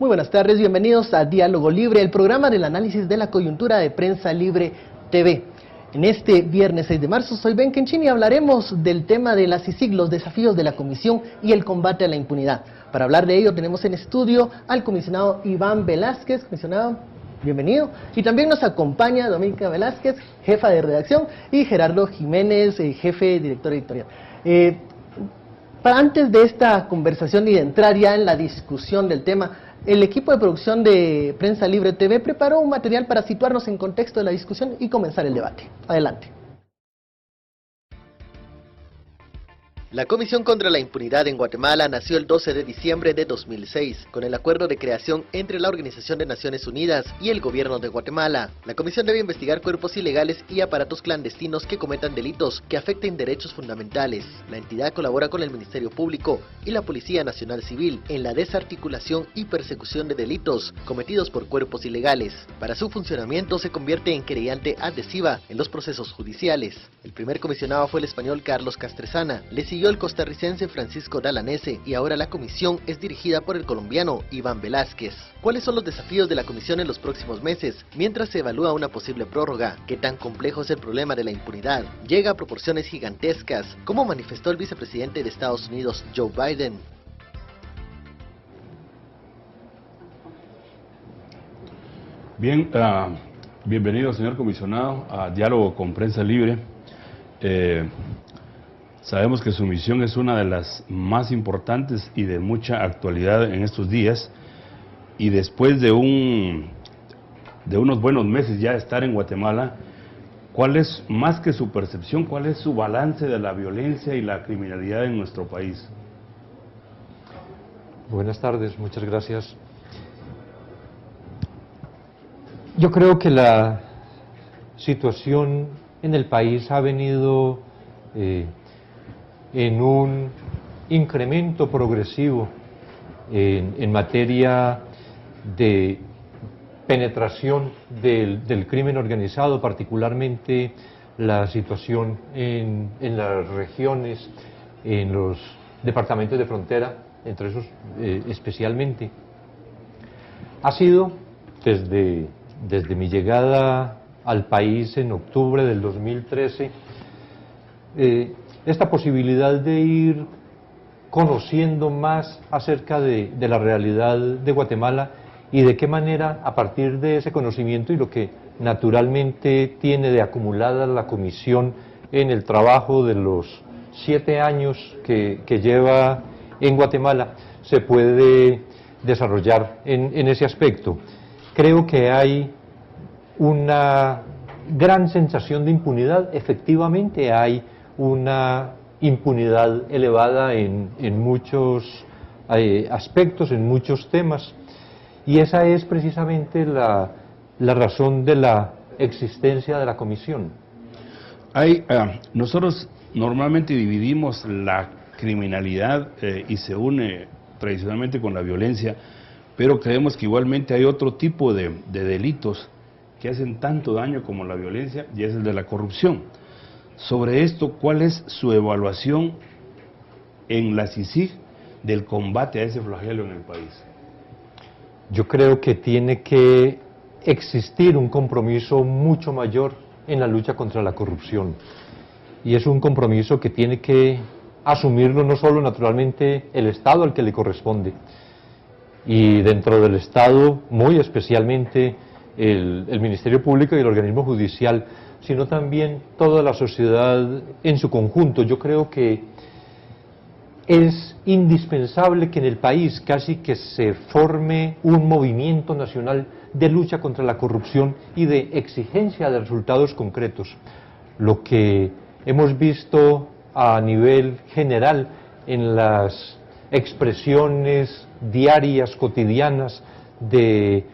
Muy buenas tardes, bienvenidos a Diálogo Libre, el programa del análisis de la coyuntura de Prensa Libre TV. En este viernes 6 de marzo, soy Ben Kenchini y hablaremos del tema de las CICIG, los desafíos de la Comisión y el combate a la impunidad. Para hablar de ello tenemos en estudio al comisionado Iván Velázquez. Comisionado, bienvenido. Y también nos acompaña Dominica Velázquez, jefa de redacción, y Gerardo Jiménez, jefe director editorial. Antes de esta conversación y de entrar ya en la discusión del tema, el equipo de producción de Prensa Libre TV preparó un material para situarnos en contexto de la discusión y comenzar el debate. Adelante. La Comisión contra la Impunidad en Guatemala nació el 12 de diciembre de 2006, con el acuerdo de creación entre la Organización de Naciones Unidas y el Gobierno de Guatemala. La Comisión debe investigar cuerpos ilegales y aparatos clandestinos que cometan delitos que afecten derechos fundamentales. La entidad colabora con el Ministerio Público y la Policía Nacional Civil en la desarticulación y persecución de delitos cometidos por cuerpos ilegales. Para su funcionamiento se convierte en querellante adhesiva en los procesos judiciales. El primer comisionado fue el español Carlos Castresana, le siguió el costarricense Francisco Dalanese y ahora la comisión es dirigida por el colombiano Iván Velázquez. ¿Cuáles son los desafíos de la comisión en los próximos meses mientras se evalúa una posible prórroga? ¿Qué tan complejo es el problema de la impunidad? ¿Llega a proporciones gigantescas, como manifestó el vicepresidente de Estados Unidos, Joe Biden? Bien, bienvenido señor comisionado a Diálogo con Prensa Libre. Sabemos que su misión es una de las más importantes y de mucha actualidad en estos días, y después de unos buenos meses ya de estar en Guatemala, ¿cuál es, más que su percepción, cuál es su balance de la violencia y la criminalidad en nuestro país? Buenas tardes, muchas gracias. Yo creo que la situación en el país ha venido en un incremento progresivo en materia de penetración del crimen organizado, particularmente la situación en las regiones, en los departamentos de frontera, entre esos especialmente. Ha sido desde mi llegada al país en octubre del 2013, esta posibilidad de ir conociendo más acerca de la realidad de Guatemala y de qué manera, a partir de ese conocimiento y lo que naturalmente tiene de acumulada la comisión en el trabajo de los 7 años que lleva en Guatemala, se puede desarrollar en ese aspecto. Creo que hay una gran sensación de impunidad. Efectivamente hay una impunidad elevada en muchos aspectos, en muchos temas, y esa es precisamente la razón de la existencia de la comisión. Nosotros normalmente dividimos la criminalidad y se une tradicionalmente con la violencia, pero creemos que igualmente hay otro tipo de delitos que hacen tanto daño como la violencia, y es el de la corrupción. Sobre esto, ¿cuál es su evaluación en la CICIG del combate a ese flagelo en el país? Yo creo que tiene que existir un compromiso mucho mayor en la lucha contra la corrupción, y es un compromiso que tiene que asumirlo no solo naturalmente el Estado al que le corresponde, y dentro del Estado muy especialmente el Ministerio Público y el organismo judicial, sino también toda la sociedad en su conjunto. Yo creo que es indispensable que en el país casi que se forme un movimiento nacional de lucha contra la corrupción y de exigencia de resultados concretos. Lo que hemos visto a nivel general en las expresiones diarias, cotidianas, de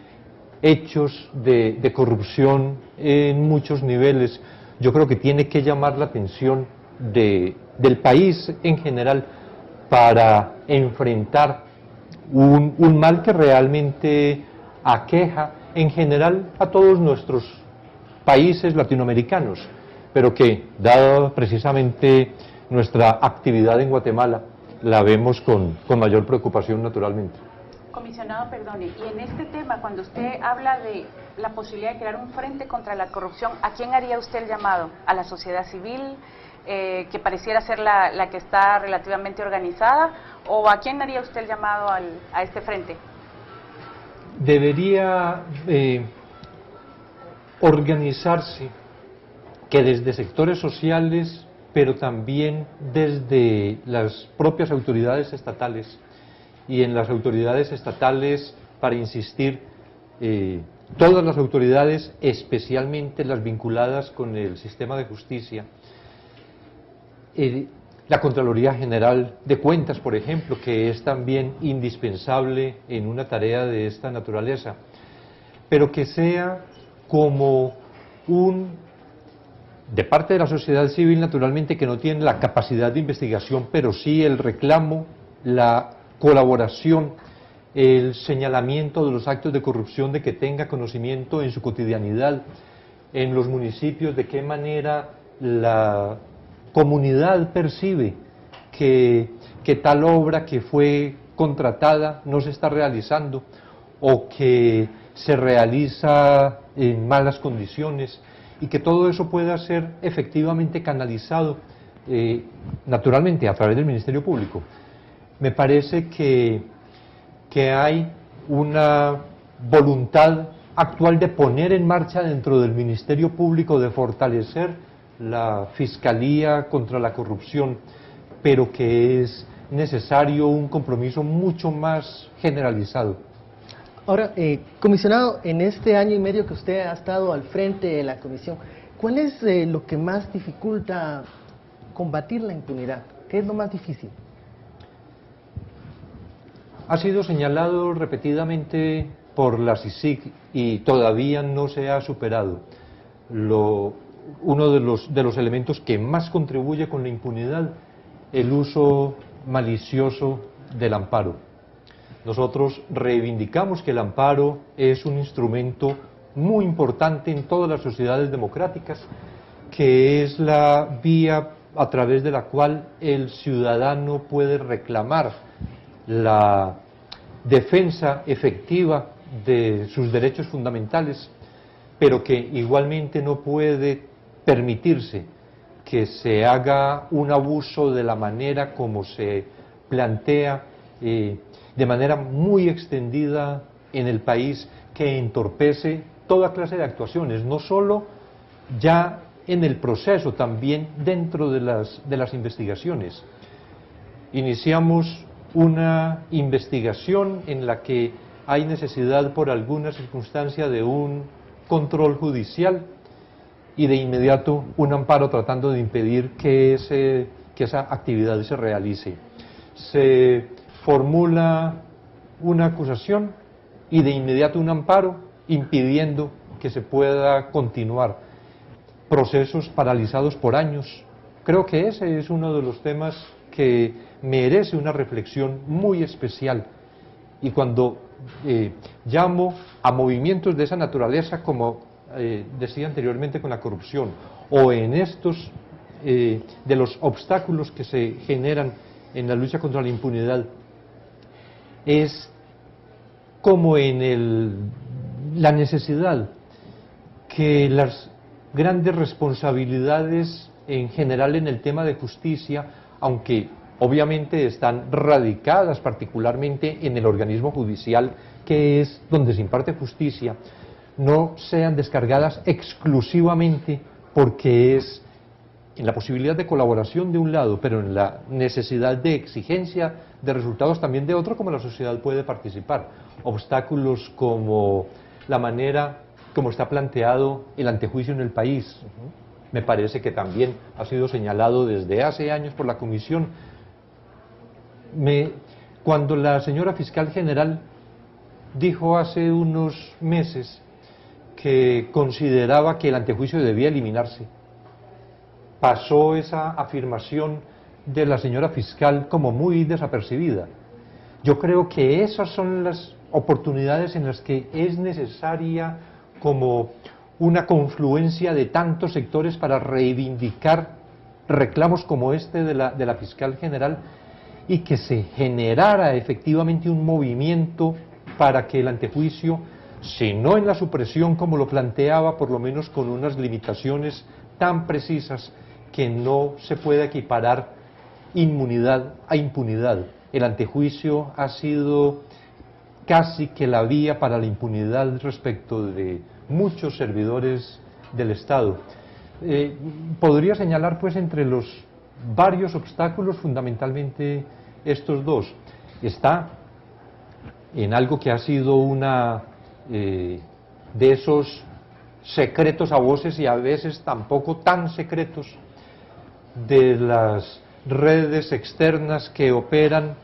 hechos de corrupción en muchos niveles, yo creo que tiene que llamar la atención del país en general para enfrentar un mal que realmente aqueja en general a todos nuestros países latinoamericanos, pero que, dada precisamente nuestra actividad en Guatemala, la vemos con mayor preocupación naturalmente. Comisionado, perdone, y en este tema, cuando usted habla de la posibilidad de crear un frente contra la corrupción, ¿a quién haría usted el llamado? ¿A la sociedad civil, que pareciera ser la que está relativamente organizada? ¿O a quién haría usted el llamado a este frente? Debería organizarse que desde sectores sociales, pero también desde las propias autoridades estatales, y en las autoridades estatales, para insistir, todas las autoridades, especialmente las vinculadas con el sistema de justicia, la Contraloría General de Cuentas, por ejemplo, que es también indispensable en una tarea de esta naturaleza, pero que sea como de parte de la sociedad civil, naturalmente, que no tiene la capacidad de investigación, pero sí el reclamo, la colaboración, el señalamiento de los actos de corrupción, de que tenga conocimiento en su cotidianidad, en los municipios, de qué manera la comunidad percibe que tal obra que fue contratada no se está realizando, o que se realiza en malas condiciones, y que todo eso pueda ser efectivamente canalizado, naturalmente, a través del Ministerio Público. Me parece que hay una voluntad actual de poner en marcha dentro del Ministerio Público, de fortalecer la Fiscalía contra la corrupción, pero que es necesario un compromiso mucho más generalizado. Ahora, comisionado, en este año y medio que usted ha estado al frente de la comisión, ¿cuál es lo que más dificulta combatir la impunidad? ¿Qué es lo más difícil? Ha sido señalado repetidamente por la CICIG y todavía no se ha superado. Uno de los elementos que más contribuye con la impunidad, el uso malicioso del amparo. Nosotros reivindicamos que el amparo es un instrumento muy importante en todas las sociedades democráticas, que es la vía a través de la cual el ciudadano puede reclamar la defensa efectiva de sus derechos fundamentales, pero que igualmente no puede permitirse que se haga un abuso de la manera como se plantea de manera muy extendida en el país, que entorpece toda clase de actuaciones, no solo ya en el proceso, también dentro de las investigaciones. Iniciamos una investigación en la que hay necesidad por alguna circunstancia de un control judicial y de inmediato un amparo tratando de impedir que esa actividad se realice. Se formula una acusación y de inmediato un amparo impidiendo que se pueda continuar. Procesos paralizados por años. Creo que ese es uno de los temas que merece una reflexión muy especial, y cuando llamo a movimientos de esa naturaleza, como decía anteriormente con la corrupción, o en estos de los obstáculos que se generan en la lucha contra la impunidad, es como en la necesidad que las grandes responsabilidades en general en el tema de justicia, aunque obviamente están radicadas particularmente en el organismo judicial, que es donde se imparte justicia, no sean descargadas exclusivamente porque es en la posibilidad de colaboración de un lado, pero en la necesidad de exigencia de resultados también de otro, como la sociedad puede participar. Obstáculos como la manera como está planteado el antejuicio en el país. Me parece que también ha sido señalado desde hace años por la Comisión. Cuando la señora Fiscal General dijo hace unos meses que consideraba que el antejuicio debía eliminarse, pasó esa afirmación de la señora Fiscal como muy desapercibida. Yo creo que esas son las oportunidades en las que es necesaria como una confluencia de tantos sectores para reivindicar reclamos como este de la Fiscal General, y que se generara efectivamente un movimiento para que el antejuicio, si no en la supresión como lo planteaba, por lo menos con unas limitaciones tan precisas que no se pueda equiparar inmunidad a impunidad. El antejuicio ha sido casi que la vía para la impunidad respecto de muchos servidores del Estado. Podría señalar pues entre los varios obstáculos fundamentalmente estos dos. Está en algo que ha sido una de esos secretos a voces y a veces tampoco tan secretos de las redes externas que operan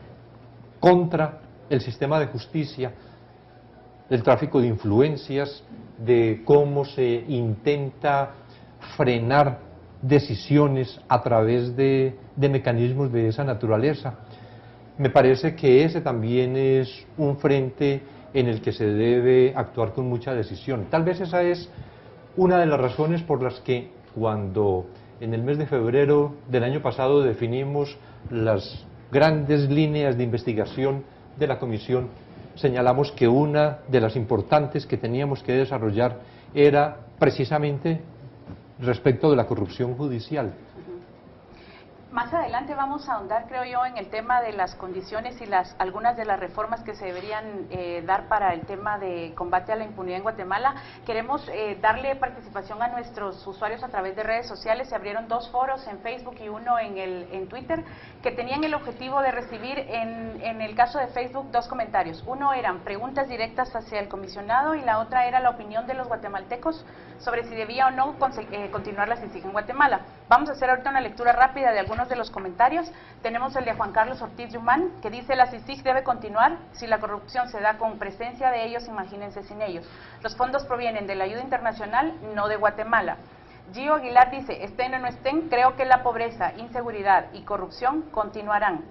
contra el sistema de justicia, del tráfico de influencias, de cómo se intenta frenar decisiones a través de mecanismos de esa naturaleza. Me parece que ese también es un frente en el que se debe actuar con mucha decisión. Tal vez esa es una de las razones por las que cuando en el mes de febrero del año pasado definimos las grandes líneas de investigación de la comisión, señalamos que una de las importantes que teníamos que desarrollar era precisamente respecto de la corrupción judicial. Más adelante vamos a ahondar, creo yo, en el tema de las condiciones y algunas de las reformas que se deberían dar para el tema de combate a la impunidad en Guatemala. Queremos darle participación a nuestros usuarios a través de redes sociales. Se abrieron 2 foros en Facebook y uno en Twitter que tenían el objetivo de recibir, en el caso de Facebook, 2 comentarios. Uno eran preguntas directas hacia el comisionado y la otra era la opinión de los guatemaltecos sobre si debía o no continuar la CICIG en Guatemala. Vamos a hacer ahorita una lectura rápida de algunos de los comentarios. Tenemos el de Juan Carlos Ortiz Yumán, que dice: la CICIG debe continuar. Si la corrupción se da con presencia de ellos, imagínense sin ellos. Los fondos provienen de la ayuda internacional, no de Guatemala. Gio Aguilar dice: estén o no estén, creo que la pobreza, inseguridad y corrupción continuarán.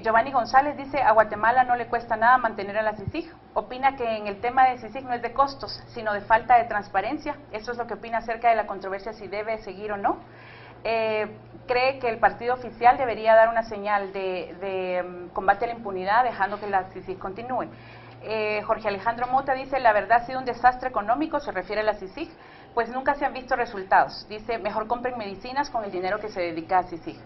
Giovanni González dice: a Guatemala no le cuesta nada mantener a la CICIG. Opina que en el tema de CICIG no es de costos, sino de falta de transparencia. Eso es lo que opina acerca de la controversia si debe seguir o no. Cree que el partido oficial debería dar una señal de combate a la impunidad, dejando que la CICIG continúe. Jorge Alejandro Mota dice: la verdad ha sido un desastre económico, se refiere a la CICIG, pues nunca se han visto resultados. Dice: mejor compren medicinas con el dinero que se dedica a CICIG.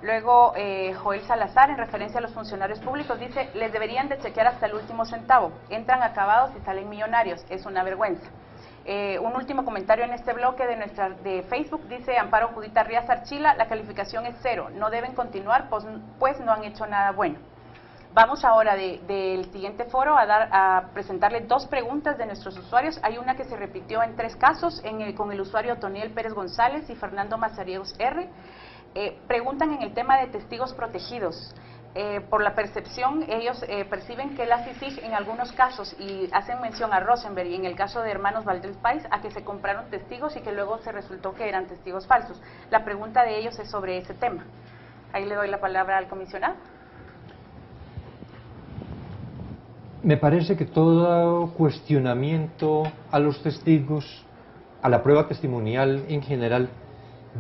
Luego Joel Salazar, en referencia a los funcionarios públicos, dice: les deberían de chequear hasta el último centavo, entran acabados y salen millonarios, es una vergüenza. Un último comentario en este bloque de Facebook, dice Amparo Judita Rías Archila: la calificación es 0, no deben continuar pues no han hecho nada bueno. Vamos ahora del siguiente foro a presentarle 2 preguntas de nuestros usuarios. Hay una que se repitió en 3 casos, con el usuario Toniel Pérez González y Fernando Mazariegos R. Preguntan en el tema de testigos protegidos. Por la percepción, ellos perciben que la CICIG en algunos casos, y hacen mención a Rosenberg y en el caso de Hermanos Valdés Pais, a que se compraron testigos y que luego se resultó que eran testigos falsos. La pregunta de ellos es sobre ese tema. Ahí le doy la palabra al comisionado. Me parece que todo cuestionamiento a los testigos, a la prueba testimonial en general,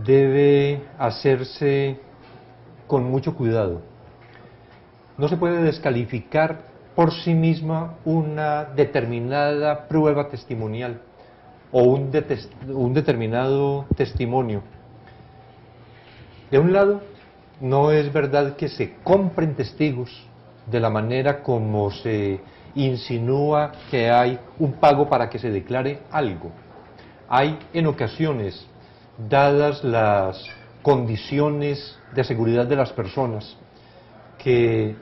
debe hacerse con mucho cuidado. No se puede descalificar por sí misma una determinada prueba testimonial o un determinado testimonio. De un lado, no es verdad que se compren testigos de la manera como se insinúa que hay un pago para que se declare algo. Hay en ocasiones, dadas las condiciones de seguridad de las personas, que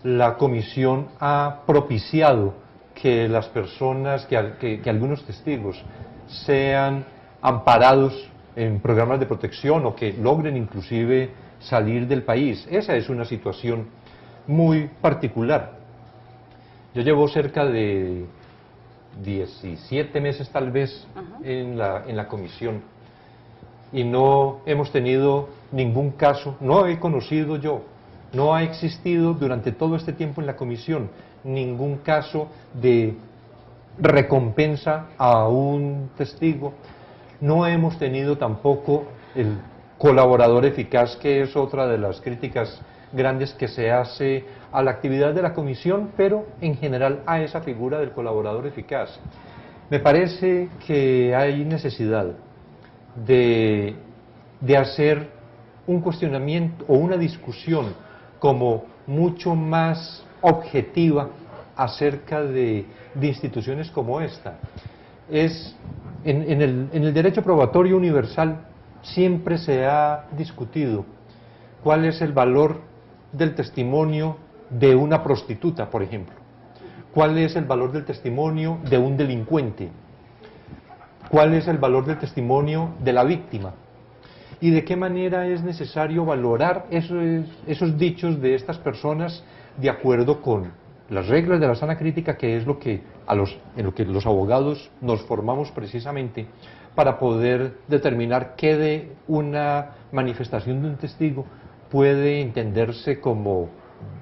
la comisión ha propiciado que las personas, que algunos testigos sean amparados en programas de protección o que logren inclusive salir del país. Esa es una situación muy particular. Yo llevo cerca de 17 meses tal vez en la comisión y no hemos tenido ningún caso, no he conocido yo, no ha existido durante todo este tiempo en la comisión ningún caso de recompensa a un testigo. No hemos tenido tampoco el colaborador eficaz, que es otra de las críticas grandes que se hace a la actividad de la comisión, pero en general a esa figura del colaborador eficaz. Me parece que hay necesidad de hacer un cuestionamiento o una discusión como mucho más objetiva acerca de instituciones como esta. En el derecho probatorio universal siempre se ha discutido cuál es el valor del testimonio de una prostituta, por ejemplo. ¿Cuál es el valor del testimonio de un delincuente? ¿Cuál es el valor del testimonio de la víctima? ¿Y de qué manera es necesario valorar esos dichos de estas personas de acuerdo con las reglas de la sana crítica, que es en lo que los abogados nos formamos precisamente para poder determinar qué de una manifestación de un testigo puede entenderse como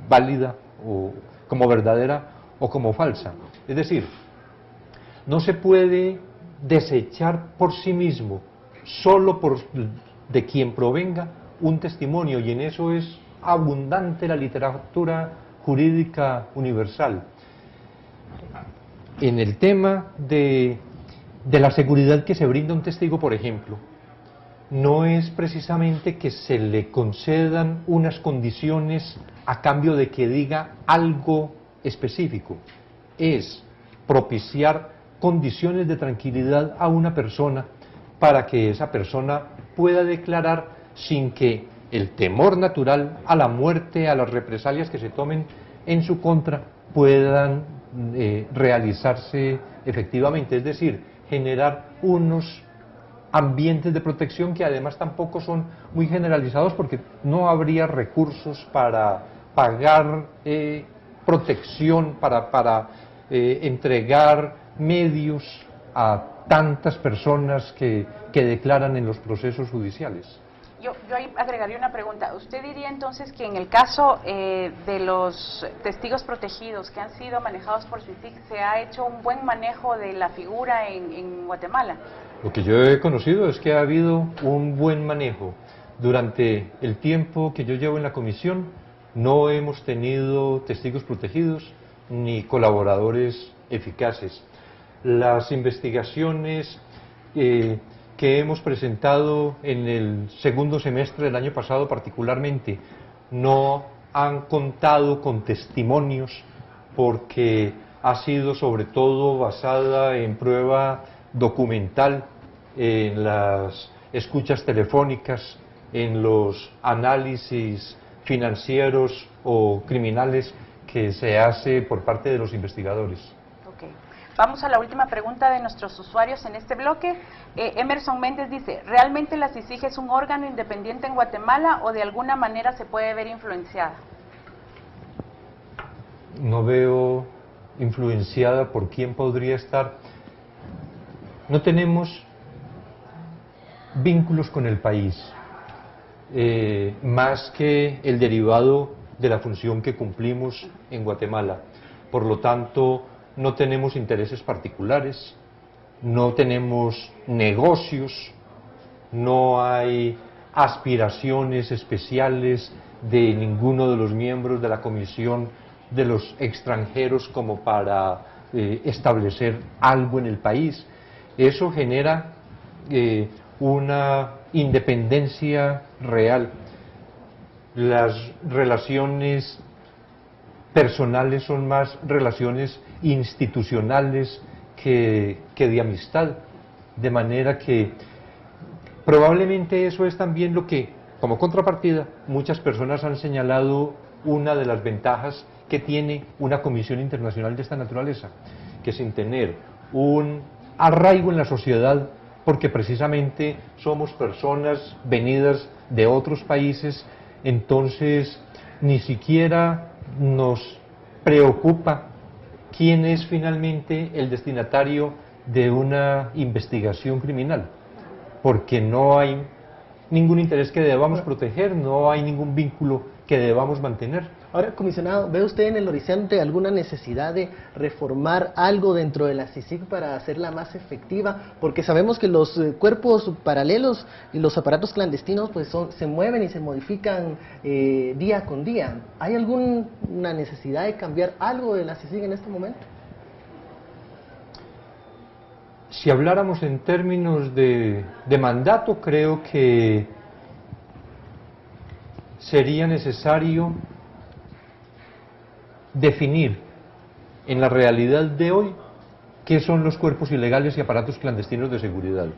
válida o como verdadera o como falsa? Es decir, no se puede desechar por sí mismo, solo de quien provenga, un testimonio, y en eso es abundante la literatura jurídica universal. En el tema de la seguridad que se brinda a un testigo, por ejemplo, no es precisamente que se le concedan unas condiciones a cambio de que diga algo específico, es propiciar condiciones de tranquilidad a una persona para que esa persona pueda declarar sin que el temor natural a la muerte, a las represalias que se tomen en su contra, puedan realizarse efectivamente. Es decir, generar unos ambientes de protección que además tampoco son muy generalizados, porque no habría recursos para pagar protección, para entregar medios a tantas personas que declaran en los procesos judiciales. Yo ahí agregaría una pregunta. ¿Usted diría entonces que en el caso de los testigos protegidos que han sido manejados por CICIG se ha hecho un buen manejo de la figura en Guatemala? Lo que yo he conocido es que ha habido un buen manejo. Durante el tiempo que yo llevo en la comisión no hemos tenido testigos protegidos ni colaboradores eficaces. Las investigaciones que hemos presentado en el segundo semestre del año pasado particularmente no han contado con testimonios, porque ha sido sobre todo basada en prueba documental, en las escuchas telefónicas, en los análisis financieros o criminales que se hace por parte de los investigadores. Okay. Vamos a la última pregunta de nuestros usuarios en este bloque. Emerson Méndez dice, ¿realmente la CICIG es un órgano independiente en Guatemala o de alguna manera se puede ver influenciada? No veo influenciada por quién podría estar. No tenemos vínculos con el país, más que el derivado de la función que cumplimos en Guatemala. Por lo tanto, no tenemos intereses particulares, no tenemos negocios, no hay aspiraciones especiales de ninguno de los miembros de la Comisión de los Extranjeros como para establecer algo en el país. Eso genera una independencia real. Las relaciones personales son más relaciones institucionales que de amistad, de manera que probablemente eso es también lo que, como contrapartida, muchas personas han señalado una de las ventajas que tiene una comisión internacional de esta naturaleza, que sin tener un arraigo en la sociedad, porque precisamente somos personas venidas de otros países, entonces ni siquiera nos preocupa quién es finalmente el destinatario de una investigación criminal, porque no hay ningún interés que debamos proteger, no hay ningún vínculo que debamos mantener. Ahora, comisionado, ¿ve usted en el horizonte alguna necesidad de reformar algo dentro de la CICIG para hacerla más efectiva? Porque sabemos que los cuerpos paralelos y los aparatos clandestinos pues se mueven y se modifican día con día. ¿Hay alguna necesidad de cambiar algo de la CICIG en este momento? Si habláramos en términos de mandato, creo que sería necesario definir en la realidad de hoy qué son los cuerpos ilegales y aparatos clandestinos de seguridad,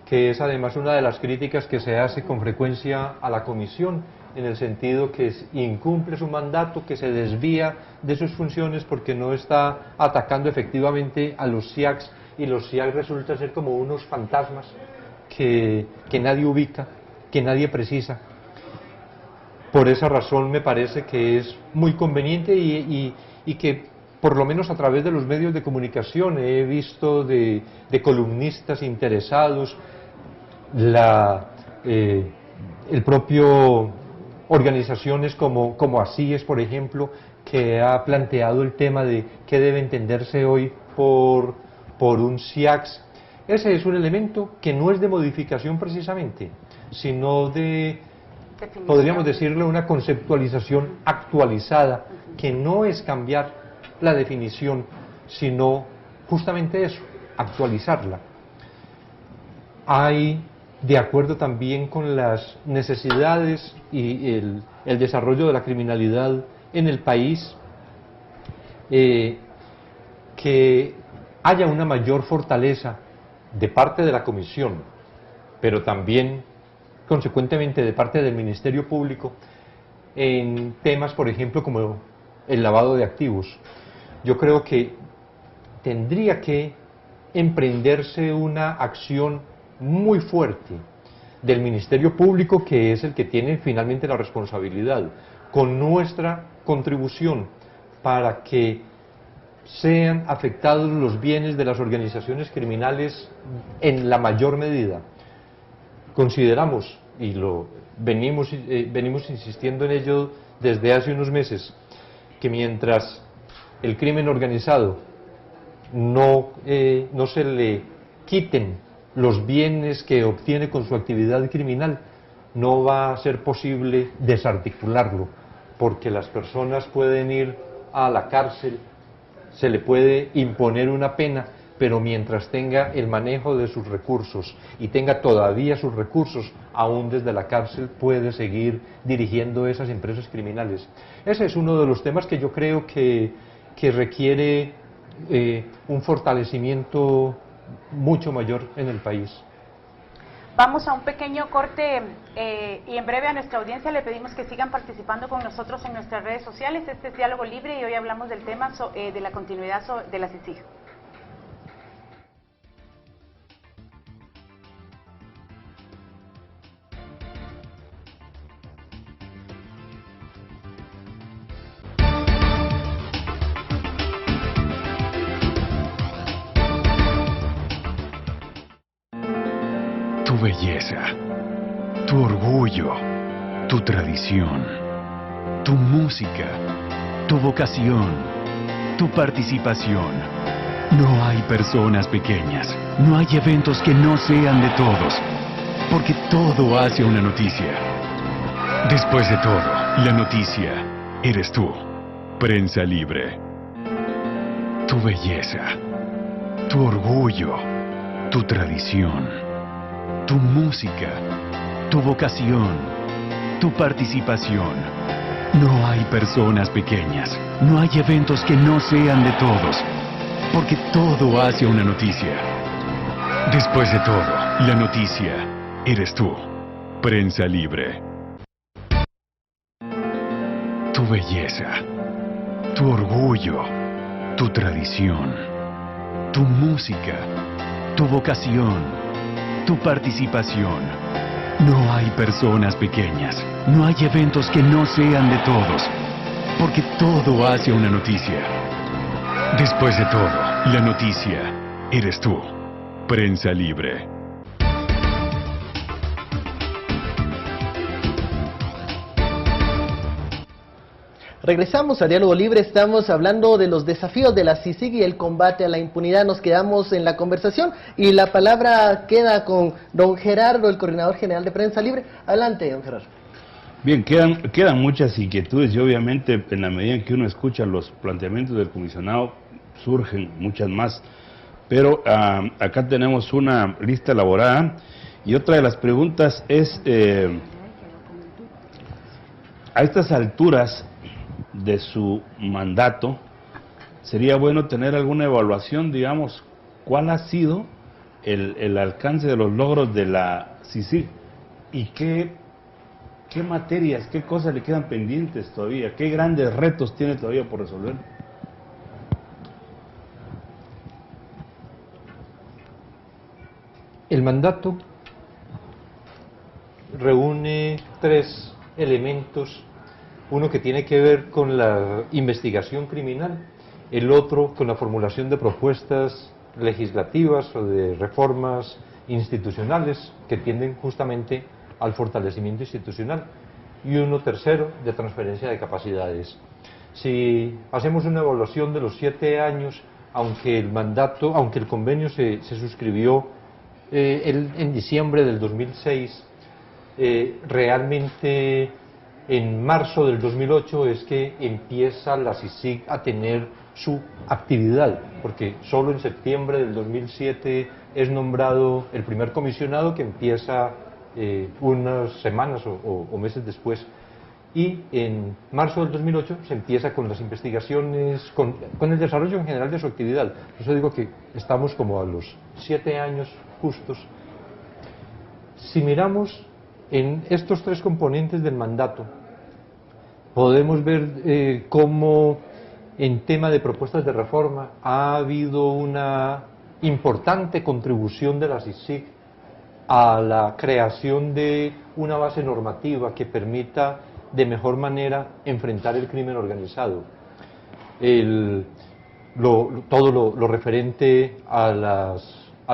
que es además una de las críticas que se hace con frecuencia a la Comisión, en el sentido que incumple su mandato, que se desvía de sus funciones porque no está atacando efectivamente a los SIACs, y los SIACs resultan ser como unos fantasmas que nadie ubica, que nadie precisa. Por esa razón me parece que es muy conveniente y que por lo menos a través de los medios de comunicación he visto de columnistas interesados, el propio organizaciones como Asíes, por ejemplo, que ha planteado el tema de qué debe entenderse hoy por un SIACs. Ese es un elemento que no es de modificación precisamente, sino de, podríamos decirlo, una conceptualización actualizada, que no es cambiar la definición, sino justamente eso, actualizarla. Hay, de acuerdo también con las necesidades y el desarrollo de la criminalidad en el país, que haya una mayor fortaleza de parte de la Comisión, pero también consecuentemente de parte del Ministerio Público en temas, por ejemplo, como el lavado de activos. Yo creo que tendría que emprenderse una acción muy fuerte del Ministerio Público, que es el que tiene finalmente la responsabilidad, con nuestra contribución para que sean afectados los bienes de las organizaciones criminales en la mayor medida. Consideramos, y venimos insistiendo en ello desde hace unos meses, que mientras el crimen organizado no se le quiten los bienes que obtiene con su actividad criminal, no va a ser posible desarticularlo, porque las personas pueden ir a la cárcel, se le puede imponer una pena, pero mientras tenga el manejo de sus recursos y tenga todavía sus recursos, aún desde la cárcel puede seguir dirigiendo esas empresas criminales. Ese es uno de los temas que yo creo que requiere un fortalecimiento mucho mayor en el país. Vamos a un pequeño corte y en breve a nuestra audiencia le pedimos que sigan participando con nosotros en nuestras redes sociales. Este es Diálogo Libre y hoy hablamos del tema de la continuidad de la CICIG. Tu belleza, tu orgullo, tu tradición, tu música, tu vocación, tu participación. No hay personas pequeñas, no hay eventos que no sean de todos, porque todo hace una noticia. Después de todo, la noticia eres tú. Prensa Libre. Tu belleza, tu orgullo, tu tradición, tu música, tu vocación, tu participación. No hay personas pequeñas, no hay eventos que no sean de todos, porque todo hace una noticia. Después de todo, la noticia eres tú. Prensa Libre. Tu belleza, tu orgullo, tu tradición, tu música, tu vocación, tu participación. No hay personas pequeñas, no hay eventos que no sean de todos, porque todo hace una noticia. Después de todo, la noticia eres tú. Prensa Libre. Regresamos a Diálogo Libre, estamos hablando de los desafíos de la CICIG y el combate a la impunidad. Nos quedamos en la conversación y la palabra queda con don Gerardo, el coordinador general de Prensa Libre. Adelante, don Gerardo. Bien, quedan muchas inquietudes y obviamente en la medida en que uno escucha los planteamientos del comisionado surgen muchas más, pero acá tenemos una lista elaborada y otra de las preguntas es, a estas alturas de su mandato, sería bueno tener alguna evaluación, digamos, cuál ha sido el alcance de los logros de la CICIG y qué materias, qué cosas le quedan pendientes todavía, qué grandes retos tiene todavía por resolver. El mandato reúne tres elementos, uno que tiene que ver con la investigación criminal, el otro con la formulación de propuestas legislativas o de reformas institucionales que tienden justamente al fortalecimiento institucional, y uno tercero de transferencia de capacidades. Si hacemos una evaluación de los 7 años, aunque el convenio se suscribió en diciembre del 2006, realmente en marzo del 2008 es que empieza la CICIG a tener su actividad, porque solo en septiembre del 2007 es nombrado el primer comisionado, que empieza unas semanas o meses después, y en marzo del 2008 se empieza con las investigaciones, con el desarrollo en general de su actividad. Por eso digo que estamos como a los 7 años justos. Si miramos en estos tres componentes del mandato, podemos ver cómo en tema de propuestas de reforma ha habido una importante contribución de la CICIG a la creación de una base normativa que permita de mejor manera enfrentar el crimen organizado. Todo lo referente a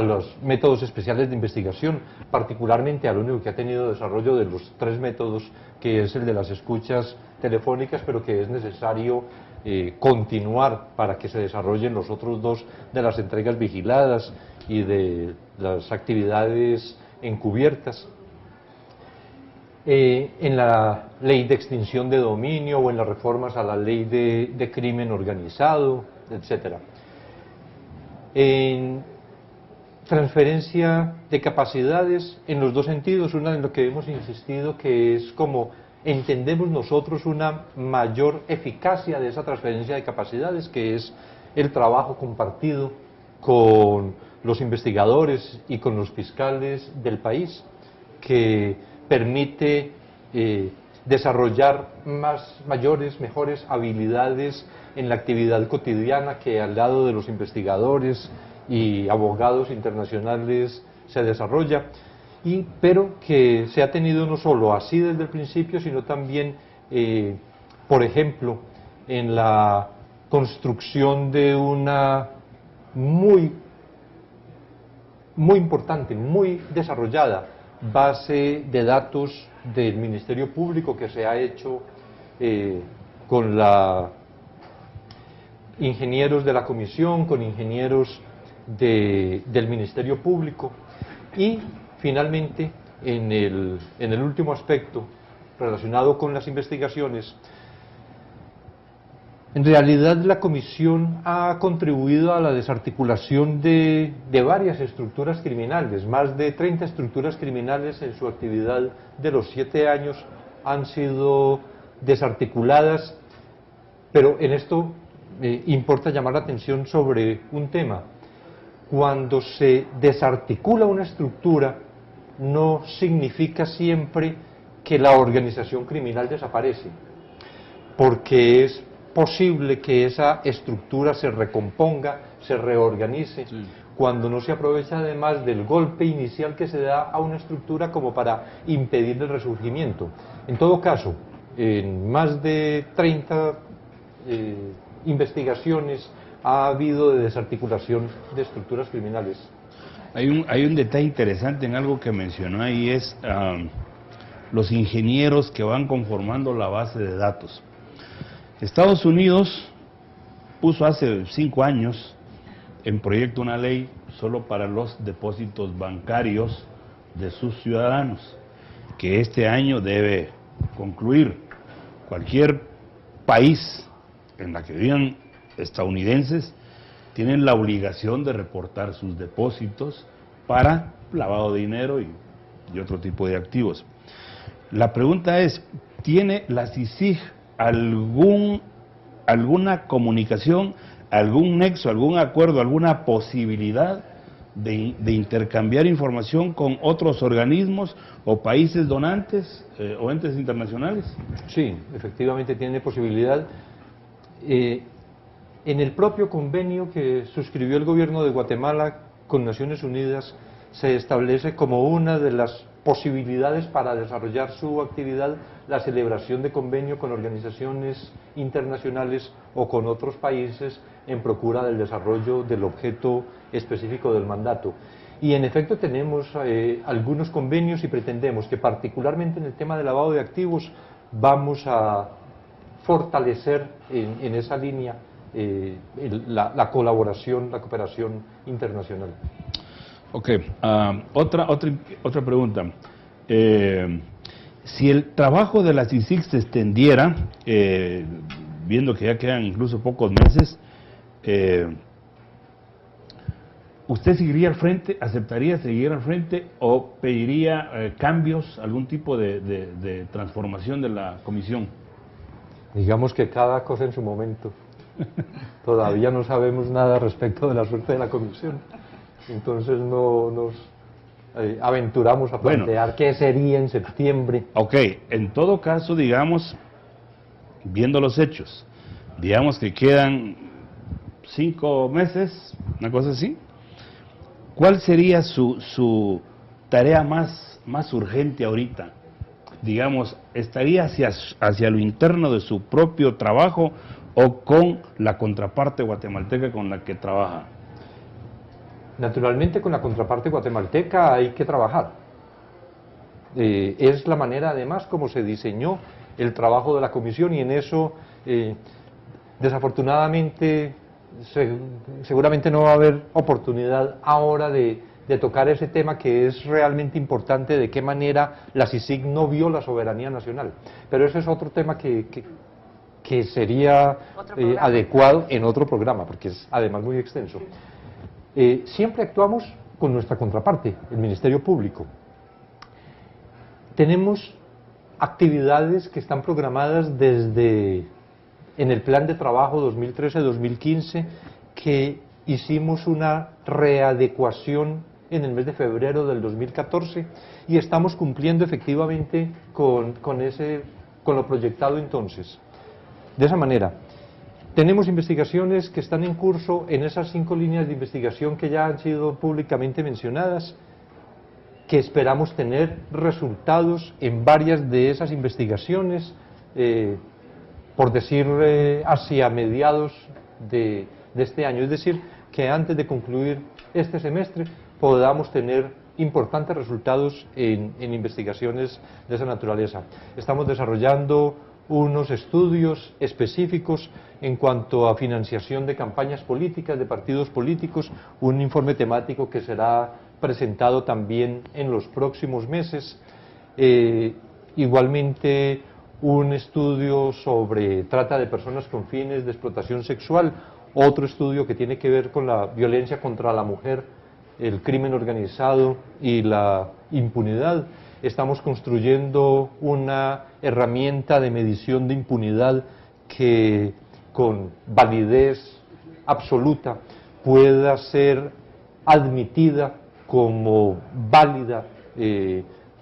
los métodos especiales de investigación, particularmente al único que ha tenido desarrollo de los 3 métodos, que es el de las escuchas telefónicas, pero que es necesario continuar para que se desarrollen los otros 2 de las entregas vigiladas y de las actividades encubiertas. En la ley de extinción de dominio o en las reformas a la ley de crimen organizado, etc. En transferencia de capacidades en los 2 sentidos, una en lo que hemos insistido, que es como entendemos nosotros una mayor eficacia de esa transferencia de capacidades, que es el trabajo compartido con los investigadores y con los fiscales del país, que permite desarrollar mejores habilidades en la actividad cotidiana que al lado de los investigadores y abogados internacionales se desarrolla, pero que se ha tenido no solo así desde el principio, sino también, por ejemplo, en la construcción de una muy importante, muy desarrollada base de datos del Ministerio Público, que se ha hecho con ingenieros de la Comisión, con ingenieros del Ministerio Público. Y finalmente, en el último aspecto relacionado con las investigaciones, en realidad la Comisión ha contribuido a la desarticulación de varias estructuras criminales. Más de 30 estructuras criminales en su actividad de los 7 años han sido desarticuladas, pero en esto importa llamar la atención sobre un tema. Cuando se desarticula una estructura, no significa siempre que la organización criminal desaparece, porque es posible que esa estructura se recomponga, se reorganice, sí, cuando no se aprovecha además del golpe inicial que se da a una estructura como para impedir el resurgimiento. En todo caso, en más de 30 investigaciones ha habido de desarticulación de estructuras criminales. Hay un detalle interesante en algo que mencionó ahí, es los ingenieros que van conformando la base de datos. Estados Unidos puso hace 5 años en proyecto una ley solo para los depósitos bancarios de sus ciudadanos, que este año debe concluir. Cualquier país en la que vivan estadounidenses tienen la obligación de reportar sus depósitos para lavado de dinero y otro tipo de activos. La pregunta es, ¿tiene la CICIG alguna comunicación, algún nexo, algún acuerdo, alguna posibilidad de intercambiar información con otros organismos o países donantes o entes internacionales? Sí, efectivamente tiene posibilidad. En el propio convenio que suscribió el gobierno de Guatemala con Naciones Unidas se establece como una de las posibilidades para desarrollar su actividad la celebración de convenio con organizaciones internacionales o con otros países en procura del desarrollo del objeto específico del mandato. Y en efecto tenemos algunos convenios y pretendemos que particularmente en el tema de lavado de activos vamos a fortalecer en esa línea la colaboración, la cooperación internacional. Ok, otra pregunta. Si el trabajo de la CICIG se extendiera, viendo que ya quedan incluso pocos meses, ¿usted seguiría al frente, aceptaría seguir al frente o pediría cambios, algún tipo de transformación de la comisión? Digamos que cada cosa en su momento. Todavía no sabemos nada respecto de la suerte de la comisión. Entonces no nos aventuramos a plantear qué sería en septiembre. Ok, en todo caso, digamos, viendo los hechos, digamos que quedan 5 meses, una cosa así, ¿cuál sería su tarea más urgente ahorita? Digamos, ¿estaría hacia lo interno de su propio trabajo o con la contraparte guatemalteca con la que trabaja? Naturalmente con la contraparte guatemalteca hay que trabajar. Es la manera además como se diseñó el trabajo de la comisión y en eso desafortunadamente seguramente no va a haber oportunidad ahora de tocar ese tema que es realmente importante, de qué manera la CICIG no vio la soberanía nacional. Pero ese es otro tema que sería adecuado en otro programa, porque es además muy extenso. Siempre actuamos con nuestra contraparte, el Ministerio Público. Tenemos actividades que están programadas desde en el plan de trabajo 2013-2015 que hicimos una readecuación en el mes de febrero del 2014 y estamos cumpliendo efectivamente con lo proyectado entonces. De esa manera, tenemos investigaciones que están en curso en esas 5 líneas de investigación que ya han sido públicamente mencionadas, que esperamos tener resultados en varias de esas investigaciones, por decir hacia mediados de este año, es decir, que antes de concluir este semestre podamos tener importantes resultados en investigaciones de esa naturaleza. Estamos desarrollando unos estudios específicos en cuanto a financiación de campañas políticas, de partidos políticos, un informe temático que será presentado también en los próximos meses. Igualmente un estudio sobre trata de personas con fines de explotación sexual, otro estudio que tiene que ver con la violencia contra la mujer, el crimen organizado y la impunidad. Estamos construyendo una herramienta de medición de impunidad que con validez absoluta pueda ser admitida como válida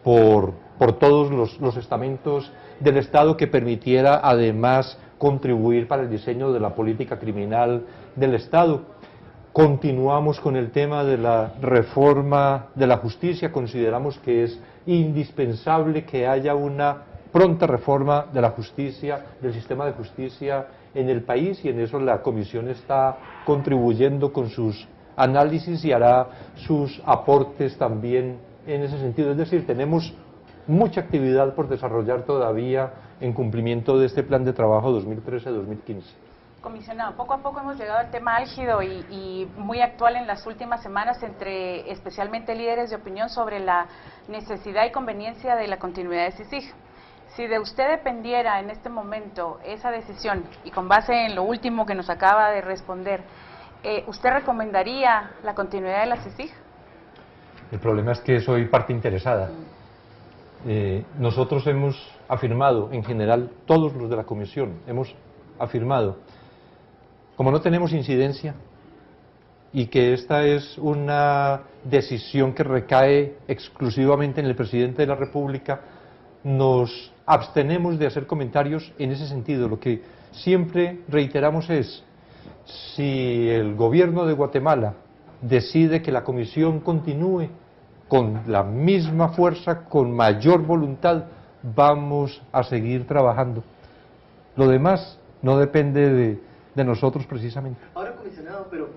por todos los estamentos del Estado, que permitiera además contribuir para el diseño de la política criminal del Estado. Continuamos con el tema de la reforma de la justicia. Consideramos que es indispensable que haya una pronta reforma de la justicia, del sistema de justicia en el país, y en eso la Comisión está contribuyendo con sus análisis y hará sus aportes también en ese sentido. Es decir, tenemos mucha actividad por desarrollar todavía en cumplimiento de este plan de trabajo 2013-2015. Comisionado, poco a poco hemos llegado al tema álgido y muy actual en las últimas semanas entre especialmente líderes de opinión sobre la necesidad y conveniencia de la continuidad de CICIG. Si de usted dependiera en este momento esa decisión y con base en lo último que nos acaba de responder, ¿usted recomendaría la continuidad de la CICIG? El problema es que soy parte interesada. Nosotros hemos afirmado, en general, todos los de la comisión, hemos afirmado, como no tenemos incidencia y que esta es una decisión que recae exclusivamente en el presidente de la República, nos abstenemos de hacer comentarios en ese sentido. Lo que siempre reiteramos es, si el gobierno de Guatemala decide que la comisión continúe con la misma fuerza, con mayor voluntad, vamos a seguir trabajando. Lo demás no depende de nosotros precisamente. Ahora, comisionado, pero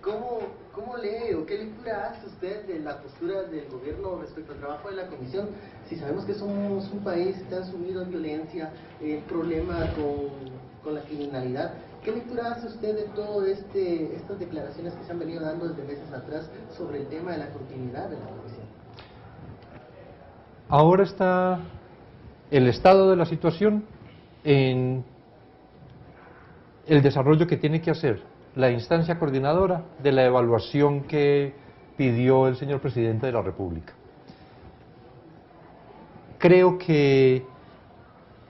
¿cómo lee o qué lectura hace usted de la postura del gobierno respecto al trabajo de la comisión? Si sabemos que somos un país que está sumido en violencia, problemas con la criminalidad, ¿qué lectura hace usted de todas estas declaraciones que se han venido dando desde meses atrás sobre el tema de la continuidad de la comisión? Ahora está el estado de la situación en el desarrollo que tiene que hacer la instancia coordinadora de la evaluación que pidió el señor presidente de la República. Creo que,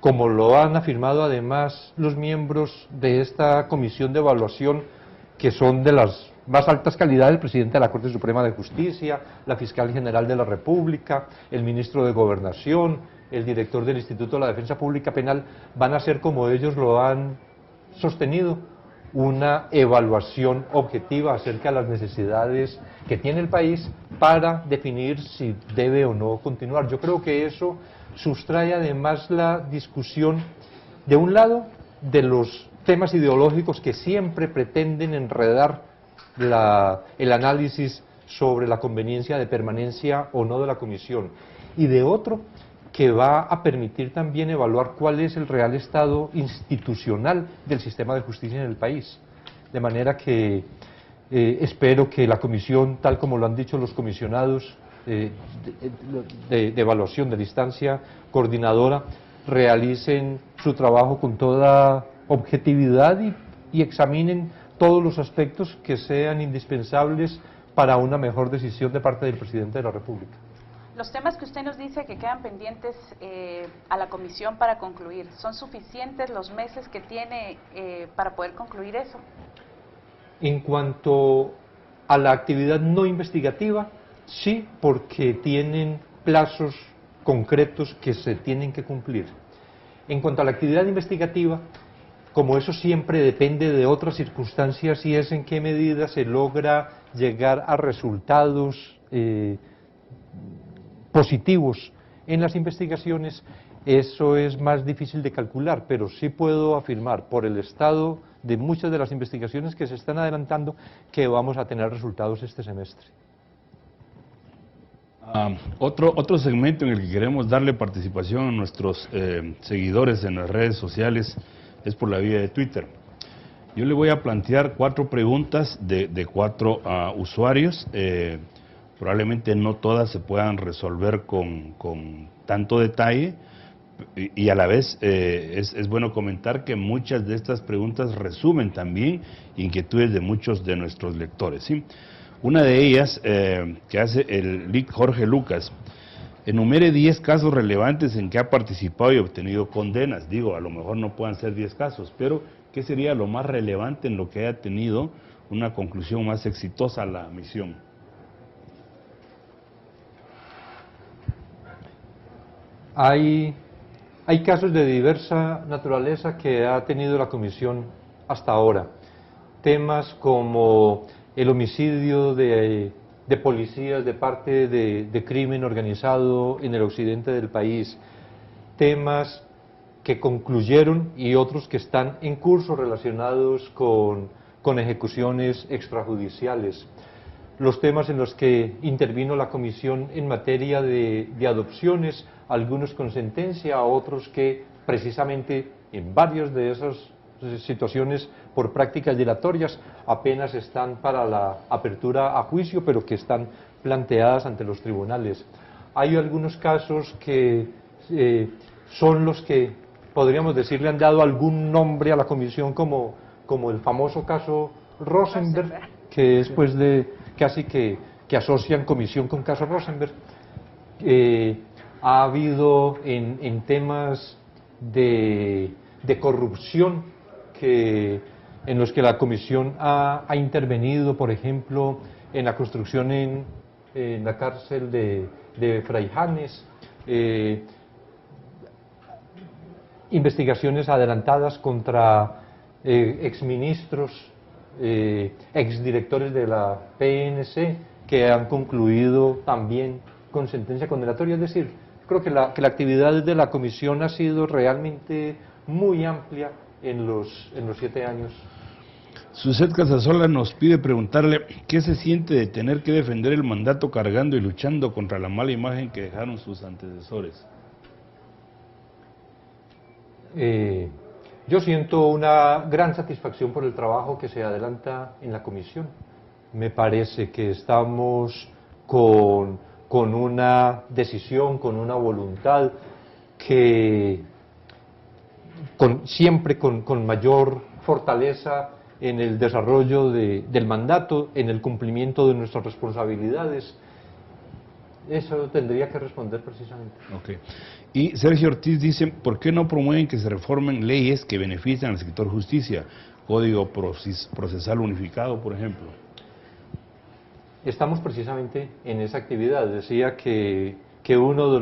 como lo han afirmado además los miembros de esta comisión de evaluación, que son de las más altas calidades, el presidente de la Corte Suprema de Justicia, la fiscal general de la República, el ministro de Gobernación, el director del Instituto de la Defensa Pública Penal, van a ser, como ellos lo han sostenido, una evaluación objetiva acerca de las necesidades que tiene el país para definir si debe o no continuar. Yo creo que eso sustrae además la discusión, de un lado, de los temas ideológicos que siempre pretenden enredar el análisis sobre la conveniencia de permanencia o no de la comisión, y de otro, que va a permitir también evaluar cuál es el real estado institucional del sistema de justicia en el país. De manera que espero que la comisión, tal como lo han dicho los comisionados de evaluación de la instancia coordinadora, realicen su trabajo con toda objetividad y examinen todos los aspectos que sean indispensables para una mejor decisión de parte del presidente de la República. Los temas que usted nos dice que quedan pendientes a la comisión para concluir, ¿son suficientes los meses que tiene para poder concluir eso? En cuanto a la actividad no investigativa, sí, porque tienen plazos concretos que se tienen que cumplir. En cuanto a la actividad investigativa, como eso siempre depende de otras circunstancias y es en qué medida se logra llegar a resultados positivos en las investigaciones, eso es más difícil de calcular, pero sí puedo afirmar por el estado de muchas de las investigaciones que se están adelantando que vamos a tener resultados este semestre. Otro segmento en el que queremos darle participación a nuestros seguidores en las redes sociales es por la vía de Twitter. Yo le voy a plantear 4 preguntas de 4 usuarios. Probablemente no todas se puedan resolver con tanto detalle y a la vez es bueno comentar que muchas de estas preguntas resumen también inquietudes de muchos de nuestros lectores, ¿sí? Una de ellas que hace el Lic Jorge Lucas: enumere 10 casos relevantes en que ha participado y obtenido condenas. Digo, a lo mejor no puedan ser 10 casos, pero ¿qué sería lo más relevante en lo que haya tenido una conclusión más exitosa a la misión? Hay casos de diversa naturaleza que ha tenido la comisión hasta ahora. Temas como el homicidio de policías de parte de crimen organizado en el occidente del país, temas que concluyeron y otros que están en curso relacionados con ejecuciones extrajudiciales. los temas en los que intervino la comisión en materia de adopciones, algunos con sentencia, otros que precisamente en varias de esas situaciones por prácticas dilatorias apenas están para la apertura a juicio, pero que están planteadas ante los tribunales. Hay algunos casos que son los que, podríamos decir, le han dado algún nombre a la comisión, como el famoso caso Rosenberg, que es pues casi que asocian comisión con caso Rosenberg. Ha habido en temas de corrupción en los que la comisión ha intervenido, por ejemplo, en la construcción en la cárcel de Fraijanes, investigaciones adelantadas contra exministros, exdirectores de la PNC, que han concluido también con sentencia condenatoria. Es decir, creo que la actividad de la comisión ha sido realmente muy amplia en los 7 años. Suset Casasola nos pide preguntarle qué se siente de tener que defender el mandato cargando y luchando contra la mala imagen que dejaron sus antecesores. Yo siento una gran satisfacción por el trabajo que se adelanta en la comisión. Me parece que estamos con una decisión, con una voluntad que siempre con mayor fortaleza en el desarrollo del mandato, en el cumplimiento de nuestras responsabilidades. Eso tendría que responder precisamente. Okay. Y Sergio Ortiz dice, ¿por qué no promueven que se reformen leyes que benefician al sector justicia? Código procesal unificado, por ejemplo. Estamos precisamente en esa actividad. Decía que uno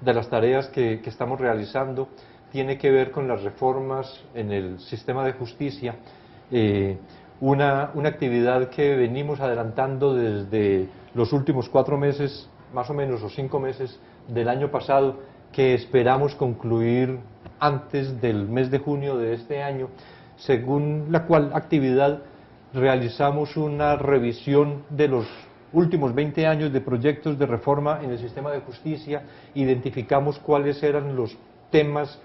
de las tareas que estamos realizando tiene que ver con las reformas en el sistema de justicia, una actividad que venimos adelantando desde los últimos 4 meses, más o menos, o 5 meses del año pasado, que esperamos concluir antes del mes de junio de este año, según la cual actividad realizamos una revisión de los últimos 20 años de proyectos de reforma en el sistema de justicia, identificamos cuáles eran los temas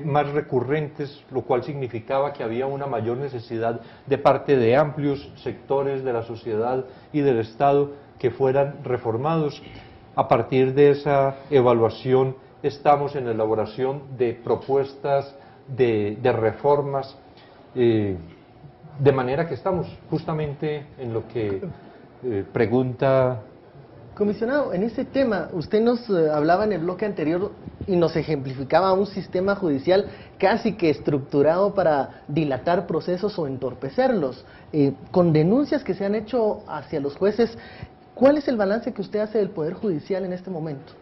más recurrentes, lo cual significaba que había una mayor necesidad de parte de amplios sectores de la sociedad y del Estado que fueran reformados. A partir de esa evaluación estamos en la elaboración de propuestas de reformas, de manera que estamos justamente en lo que pregunta. Comisionado, en ese tema, usted nos hablaba en el bloque anterior y nos ejemplificaba un sistema judicial casi que estructurado para dilatar procesos o entorpecerlos. Con denuncias que se han hecho hacia los jueces, ¿cuál es el balance que usted hace del Poder Judicial en este momento?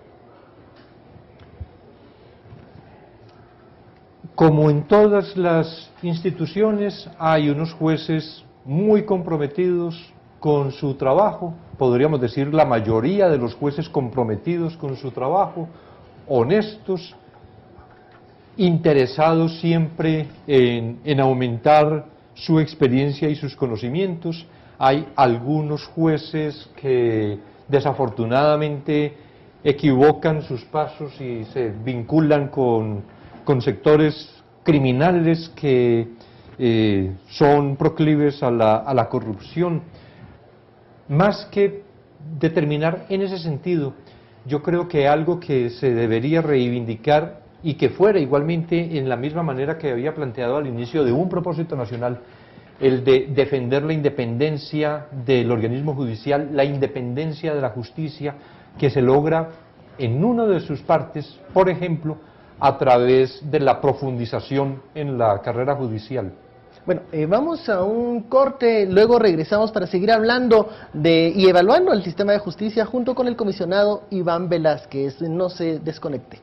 Como en todas las instituciones, hay unos jueces muy comprometidos con su trabajo, podríamos decir la mayoría de los jueces comprometidos con su trabajo, honestos, interesados siempre en aumentar su experiencia y sus conocimientos. Hay algunos jueces que desafortunadamente equivocan sus pasos y se vinculan con sectores criminales que son proclives a la corrupción. Más que determinar en ese sentido, yo creo que algo que se debería reivindicar y que fuera igualmente en la misma manera que había planteado al inicio de un propósito nacional, el de defender la independencia del organismo judicial, la independencia de la justicia, que se logra en una de sus partes, por ejemplo, a través de la profundización en la carrera judicial. Bueno, vamos a un corte, luego regresamos para seguir hablando y evaluando el sistema de justicia junto con el comisionado Iván Velázquez. No se desconecte.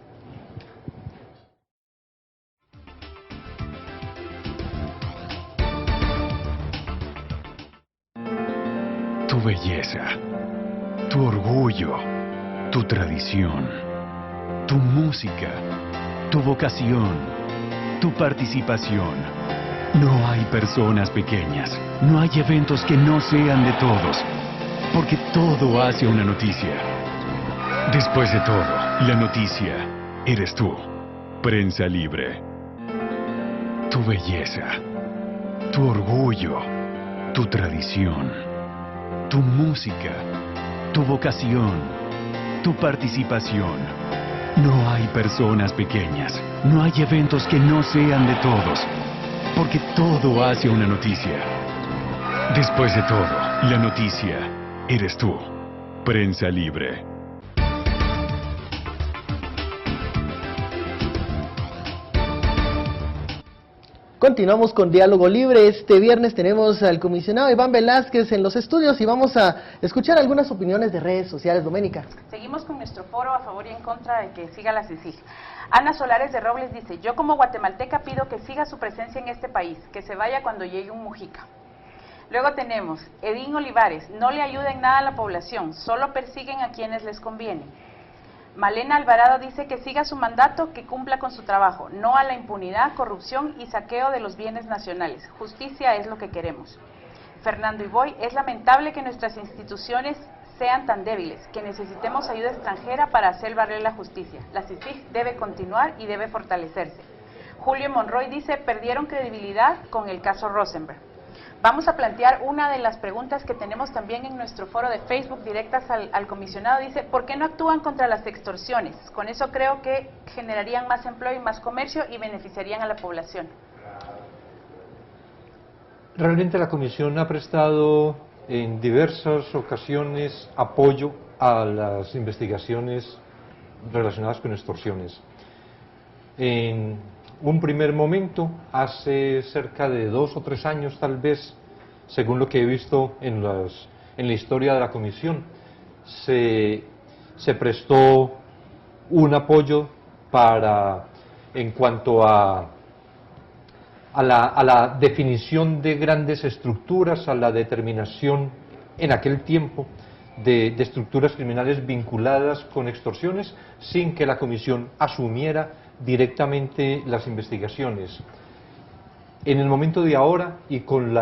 Tu belleza, tu orgullo, tu tradición, tu música, tu vocación, tu participación. No hay personas pequeñas, no hay eventos que no sean de todos. porque todo hace una noticia. Después de todo, la noticia eres tú. Prensa Libre. Tu belleza, tu orgullo, tu tradición, tu música, tu vocación, tu participación. No hay personas pequeñas, no hay eventos que no sean de todos, porque todo hace una noticia. Después de todo, la noticia eres tú. Prensa Libre. Continuamos con Diálogo Libre. Este viernes tenemos al comisionado Iván Velázquez en los estudios y vamos a escuchar algunas opiniones de redes sociales. Doménica. Seguimos con nuestro foro a favor y en contra de que siga la CICIG. Ana Solares de Robles dice: yo como guatemalteca pido que siga su presencia en este país, que se vaya cuando llegue un Mujica. Luego tenemos Edín Olivares: no le ayuda en nada a la población, solo persiguen a quienes les conviene. Malena Alvarado dice que siga su mandato, que cumpla con su trabajo, no a la impunidad, corrupción y saqueo de los bienes nacionales. Justicia es lo que queremos. Fernando Iboy: es lamentable que nuestras instituciones sean tan débiles, que necesitemos ayuda extranjera para hacer valer la justicia. La CICIG debe continuar y debe fortalecerse. Julio Monroy dice: perdieron credibilidad con el caso Rosenberg. Vamos a plantear una de las preguntas que tenemos también en nuestro foro de Facebook directas al comisionado. Dice: ¿por qué no actúan contra las extorsiones? Con eso creo que generarían más empleo y más comercio y beneficiarían a la población. Realmente la Comisión ha prestado en diversas ocasiones apoyo a las investigaciones relacionadas con extorsiones. En un primer momento, hace cerca de 2 o 3 años tal vez, según lo que he visto en la historia de la Comisión, se prestó un apoyo en cuanto a la definición de grandes estructuras, a la determinación en aquel tiempo de estructuras criminales vinculadas con extorsiones, sin que la Comisión asumiera directamente las investigaciones. En el momento de ahora y con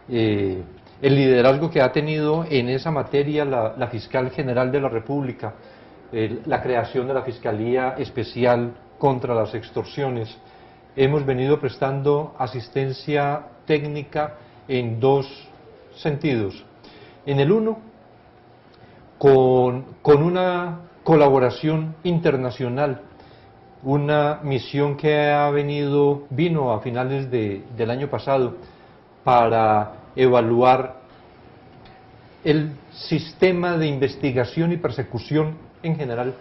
el liderazgo que ha tenido en esa materia la Fiscal General de la República, la creación de la Fiscalía Especial contra las Extorsiones, hemos venido prestando asistencia técnica en 2 sentidos. En el uno, con una colaboración internacional, una misión que vino a finales del año pasado para evaluar el sistema de investigación y persecución en general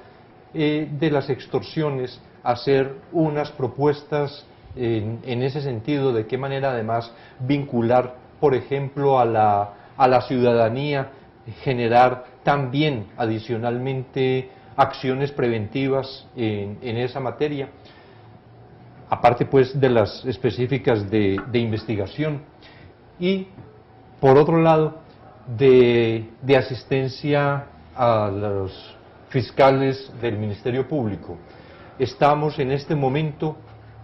de las extorsiones, hacer unas propuestas en ese sentido, de qué manera además vincular, por ejemplo, a la ciudadanía, generar también adicionalmente acciones preventivas en esa materia, aparte pues de las específicas de investigación, y por otro lado de asistencia a los fiscales del Ministerio Público. Estamos en este momento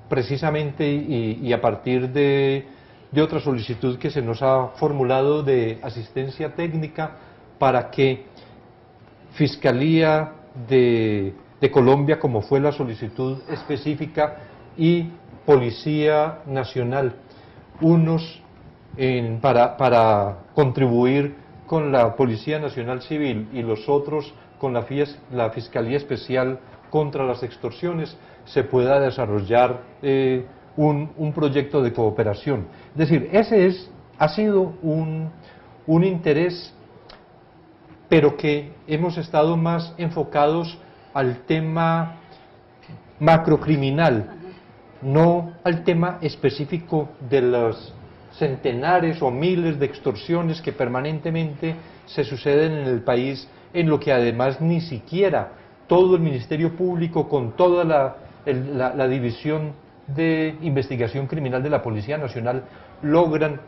precisamente y a partir de otra solicitud que se nos ha formulado de asistencia técnica para que Fiscalía de Colombia, como fue la solicitud específica, y Policía Nacional, unos para contribuir con la Policía Nacional Civil y los otros con la Fiscalía Especial contra las Extorsiones, se pueda desarrollar un proyecto de cooperación. Es decir, ha sido un interés, pero que hemos estado más enfocados al tema macrocriminal, no al tema específico de los centenares o miles de extorsiones que permanentemente se suceden en el país, en lo que además ni siquiera todo el Ministerio Público, con toda la División de Investigación Criminal de la Policía Nacional, logran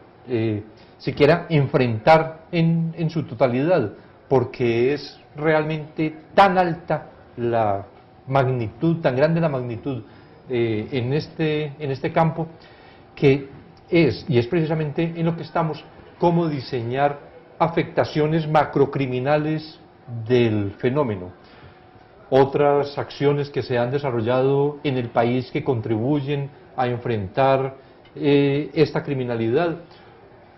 siquiera enfrentar en su totalidad, porque es realmente tan alta la magnitud, tan grande la magnitud en este campo, que es precisamente en lo que estamos, cómo diseñar afectaciones macrocriminales del fenómeno. Otras acciones que se han desarrollado en el país que contribuyen a enfrentar esta criminalidad.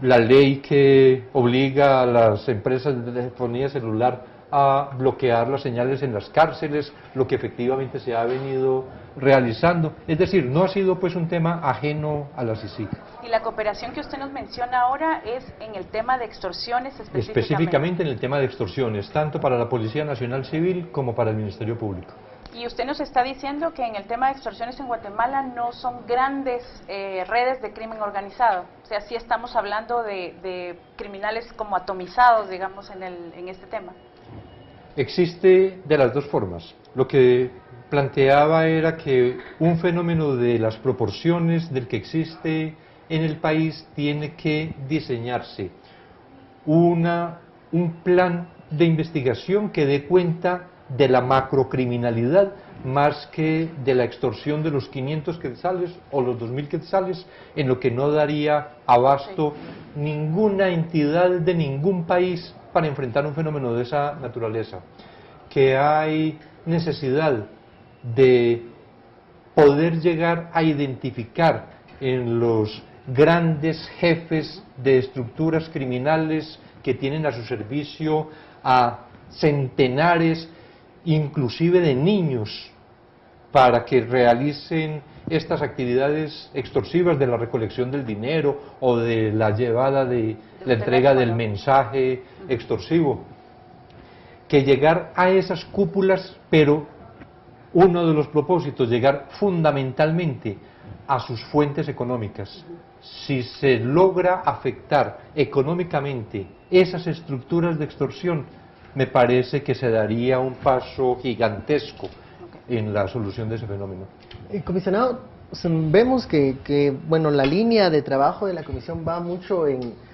La ley que obliga a las empresas de telefonía celular a bloquear las señales en las cárceles, lo que efectivamente se ha venido realizando. Es decir, no ha sido pues un tema ajeno a la CICIG. Y la cooperación que usted nos menciona ahora es en el tema de extorsiones específicamente. Específicamente en el tema de extorsiones, tanto para la Policía Nacional Civil como para el Ministerio Público. Y usted nos está diciendo que en el tema de extorsiones en Guatemala no son grandes redes de crimen organizado. O sea, sí estamos hablando de criminales como atomizados, digamos, en este tema. Existe de las dos formas. Lo que planteaba era que un fenómeno de las proporciones del que existe en el país tiene que diseñarse un plan de investigación que dé cuenta de la macrocriminalidad más que de la extorsión de los 500 quetzales o los 2000 quetzales, en lo que no daría abasto ninguna entidad de ningún país para enfrentar un fenómeno de esa naturaleza. Que hay necesidad de poder llegar a identificar en los grandes jefes de estructuras criminales que tienen a su servicio a centenares, inclusive de niños, para que realicen estas actividades extorsivas de la recolección del dinero o de la llevada de la entrega del mensaje extorsivo. Que llegar a esas cúpulas, pero uno de los propósitos, llegar fundamentalmente a sus fuentes económicas. Si se logra afectar económicamente esas estructuras de extorsión, me parece que se daría un paso gigantesco en la solución de ese fenómeno. Comisionado, vemos que bueno, la línea de trabajo de la comisión va mucho en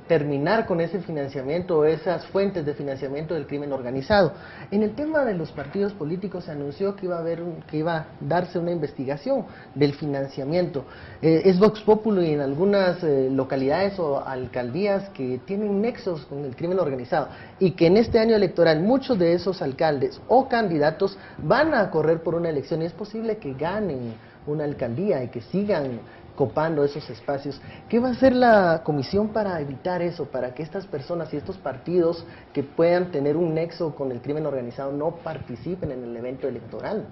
terminar con ese financiamiento, esas fuentes de financiamiento del crimen organizado. En el tema de los partidos políticos se anunció que iba a darse una investigación del financiamiento. Es Vox Populi en algunas localidades o alcaldías que tienen nexos con el crimen organizado y que en este año electoral muchos de esos alcaldes o candidatos van a correr por una elección y es posible que ganen una alcaldía y que sigan copando esos espacios. ¿Qué va a hacer la comisión para evitar eso, para que estas personas y estos partidos que puedan tener un nexo con el crimen organizado no participen en el evento electoral?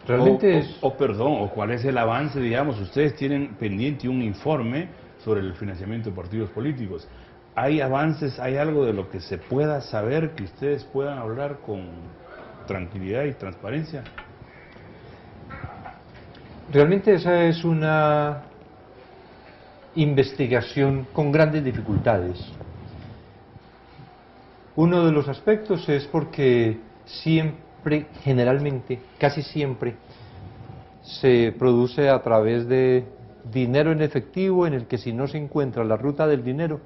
Realmente o cuál es el avance, digamos, ustedes tienen pendiente un informe sobre el financiamiento de partidos políticos. ¿Hay avances, hay algo de lo que se pueda saber, que ustedes puedan hablar con tranquilidad y transparencia? Realmente esa es una investigación con grandes dificultades. Uno de los aspectos es porque siempre, generalmente, casi siempre, se produce a través de dinero en efectivo, en el que si no se encuentra la ruta del dinero,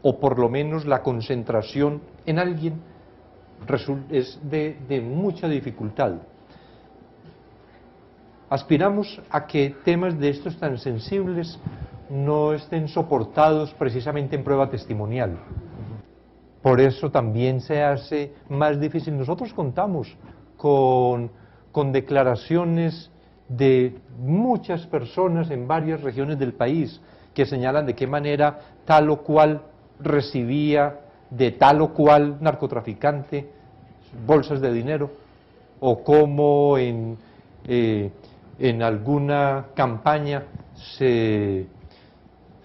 o por lo menos la concentración en alguien, es de mucha dificultad. Aspiramos a que temas de estos tan sensibles no estén soportados precisamente en prueba testimonial. Por eso también se hace más difícil. Nosotros contamos con declaraciones de muchas personas en varias regiones del país que señalan de qué manera tal o cual recibía de tal o cual narcotraficante bolsas de dinero, o cómo en alguna campaña se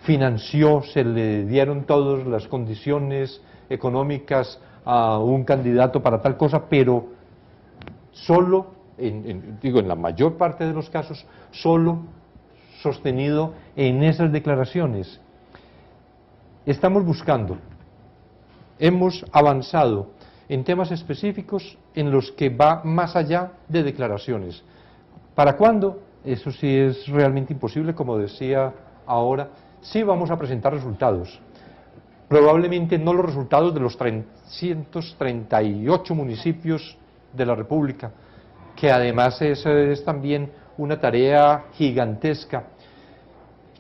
financió, se le dieron todas las condiciones económicas a un candidato para tal cosa, pero solo, en la mayor parte de los casos, solo sostenido en esas declaraciones. Estamos buscando, hemos avanzado en temas específicos en los que va más allá de declaraciones. ¿Para cuándo? Eso sí es realmente imposible, como decía ahora. Sí vamos a presentar resultados. Probablemente no los resultados de los 338 municipios de la República, que además es también una tarea gigantesca,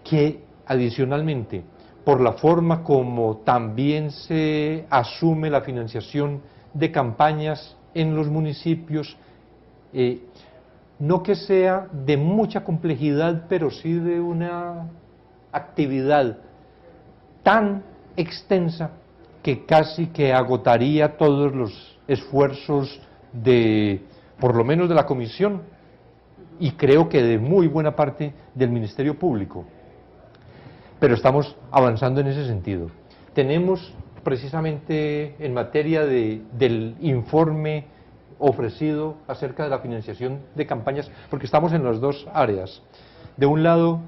que adicionalmente, por la forma como también se asume la financiación de campañas en los municipios, no que sea de mucha complejidad, pero sí de una actividad tan extensa que casi que agotaría todos los esfuerzos de, por lo menos de la Comisión, y creo que de muy buena parte del Ministerio Público. Pero estamos avanzando en ese sentido. Tenemos precisamente en materia del informe ofrecido acerca de la financiación de campañas, porque estamos en las dos áreas. De un lado,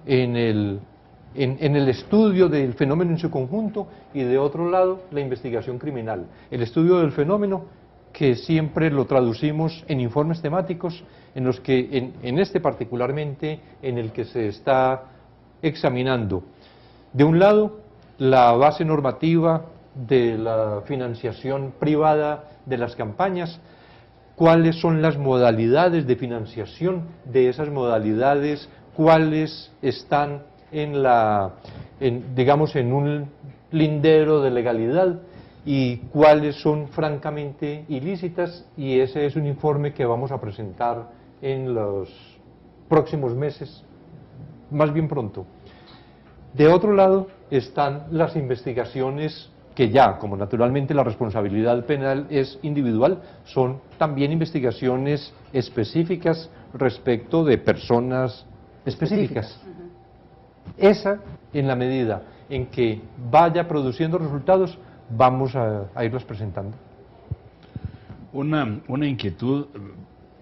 en el estudio del fenómeno en su conjunto, y de otro lado, la investigación criminal. El estudio del fenómeno, que siempre lo traducimos en informes temáticos, en los que, en este particularmente, en el que se está examinando, de un lado, la base normativa de la financiación privada de las campañas, cuáles son las modalidades de financiación de esas modalidades, cuáles están digamos, en un lindero de legalidad y cuáles son francamente ilícitas, y ese es un informe que vamos a presentar en los próximos meses, más bien pronto. De otro lado están las investigaciones que ya, como naturalmente la responsabilidad penal es individual, son también investigaciones específicas respecto de personas específicas. Esa, en la medida en que vaya produciendo resultados, vamos a irlos presentando. Una inquietud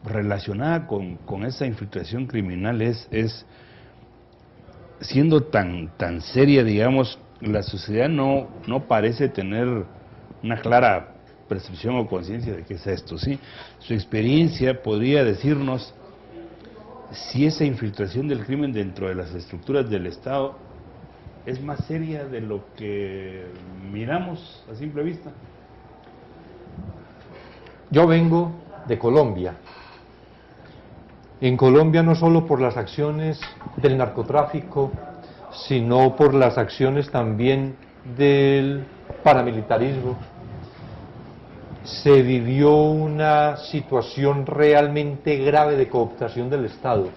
relacionada con esa infiltración criminal es siendo tan seria, digamos, la sociedad no parece tener una clara percepción o conciencia de qué es esto, ¿sí? Su experiencia podría decirnos si esa infiltración del crimen dentro de las estructuras del Estado es más seria de lo que miramos a simple vista. Yo vengo de Colombia. En Colombia, no solo por las acciones del narcotráfico, sino por las acciones también del paramilitarismo, se vivió una situación realmente grave de cooptación del Estado,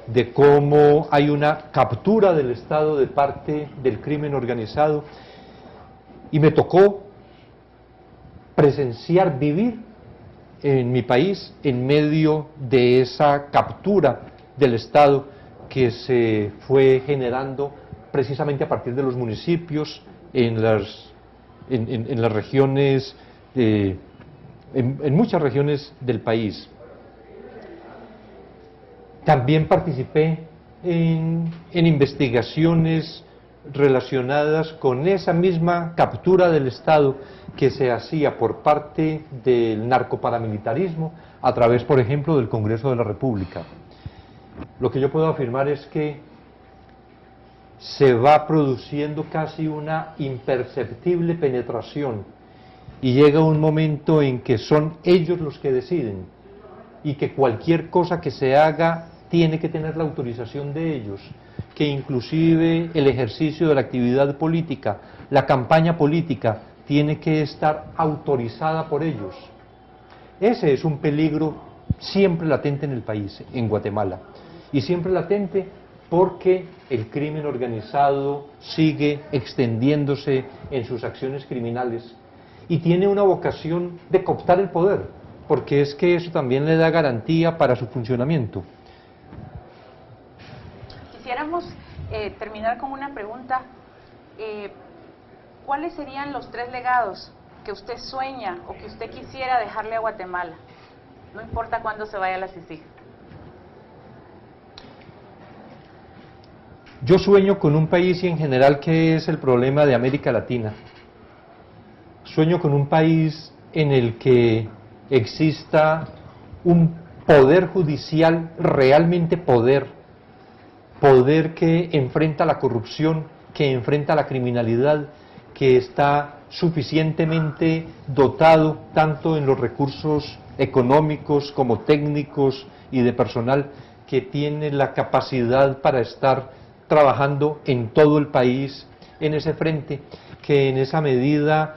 de cómo hay una captura del Estado de parte del crimen organizado, y me tocó presenciar, vivir en mi país en medio de esa captura del Estado que se fue generando precisamente a partir de los municipios, en las regiones, en muchas regiones del país. También participé en investigaciones relacionadas con esa misma captura del Estado que se hacía por parte del narcoparamilitarismo a través, por ejemplo, del Congreso de la República. Lo que yo puedo afirmar es que se va produciendo casi una imperceptible penetración, y llega un momento en que son ellos los que deciden, y que cualquier cosa que se haga tiene que tener la autorización de ellos, que inclusive el ejercicio de la actividad política, la campaña política, tiene que estar autorizada por ellos. Ese es un peligro siempre latente en el país, en Guatemala, y siempre latente porque el crimen organizado sigue extendiéndose en sus acciones criminales y tiene una vocación de cooptar el poder, porque es que eso también le da garantía para su funcionamiento. Quisiéramos terminar con una pregunta. ¿Cuáles serían los 3 legados que usted sueña o que usted quisiera dejarle a Guatemala? No importa cuándo se vaya a la CICIG. Yo sueño con un país, y en general, que es el problema de América Latina. Sueño con un país en el que exista un poder judicial, realmente poder que enfrenta la corrupción, que enfrenta la criminalidad, que está suficientemente dotado tanto en los recursos económicos como técnicos y de personal, que tiene la capacidad para estar trabajando en todo el país en ese frente, que en esa medida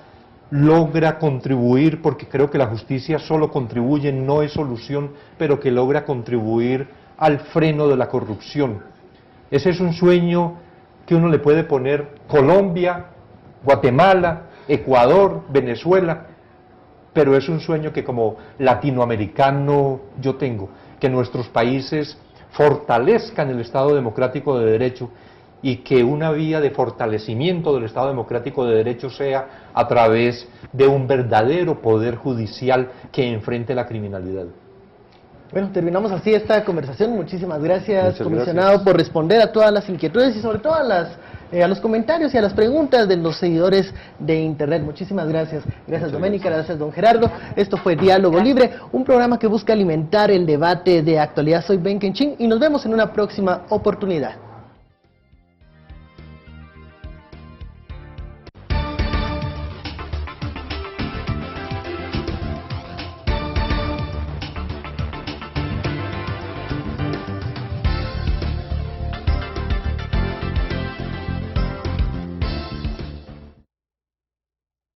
logra contribuir, porque creo que la justicia solo contribuye, no es solución, pero que logra contribuir al freno de la corrupción. Ese es un sueño que uno le puede poner Colombia, Guatemala, Ecuador, Venezuela, pero es un sueño que como latinoamericano yo tengo, que nuestros países fortalezcan el Estado democrático de derecho y que una vía de fortalecimiento del Estado democrático de derecho sea a través de un verdadero poder judicial que enfrente la criminalidad. Bueno, terminamos así esta conversación. Muchísimas gracias, Muchas comisionado, gracias. por responder a todas las inquietudes y sobre todo a los comentarios y a las preguntas de los seguidores de Internet. Muchísimas gracias. Gracias, Doménica, gracias, don Gerardo. Esto fue Diálogo Libre, un programa que busca alimentar el debate de actualidad. Soy Ben Kenchin y nos vemos en una próxima oportunidad.